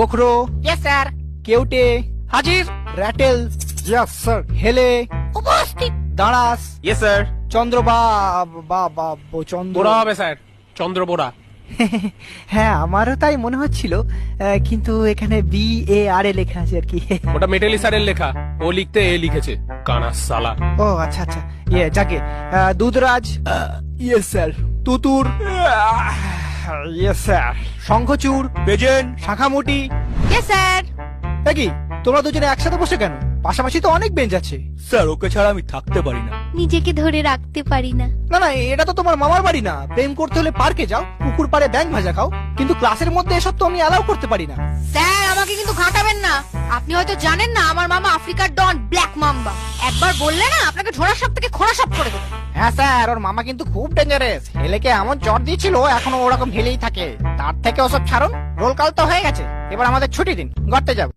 গোখরো, yes sir. কেউটে, হাজির। Ratel, yes sir. হেলে, উপস্থিত। দাঁড়াস, ইয়েস স্যার। চন্দ্র চন্দ্র। বোরা হবে স্যার, চন্দ্র বোরা। হ্যাঁ আমারও তাই মনে হচ্ছিল, কিন্তু এখানে BAR লেখা আছে আর কি। ওটা মেটালি স্যারের লেখা, ও লিখতে এ লিখেছে, কানা সালা। ও আচ্ছা আচ্ছা, যাকে দুধরাজ, ইয়েস স্যার। তুতুর, ইয়েস স্যার। শঙ্খচূড়, প্রেজেন্ট। শাখামুটি। Yes sir. কি তোমরা দুজনে একসাথে বসে কেন? পাশাপাশি তো অনেক বেঞ্চ আছে। স্যার ওকে ছাড়া আমি থাকতে পারি না। নিজেকে ধরে রাখতে পারি না। না না, এটা তো তোমার মামার বাড়ি না। প্রেম করতে হলে পার্কে যাও, পুকুর পাড়ে ব্যাঙ ভাজা খাও, কিন্তু ক্লাসের মধ্যে এসব তো আমি অ্যালাউ করতে পারি না। স্যার আমাকে কিন্তু ঘাটাবেন না। আপনি হয়তো জানেন না আমার মামা আফ্রিকার ডন ব্ল্যাক মাম্বা। একবার বললে না আপনাকে ঝোড়া সাপ থেকে খোঁড়া সাপ করে দেবে। হ্যাঁ স্যার, ওর মামা কিন্তু খুব ডেঞ্জারাস। হেলেকে এমন জ্বর দিয়েছিল, এখনো ওরকম হেলেই থাকে। তার থেকে ওসব ছাড়ুন, রোল কাল তো হয়ে গেছে। এবার আমাদের ছুটি দিন, ঘুরতে যাব।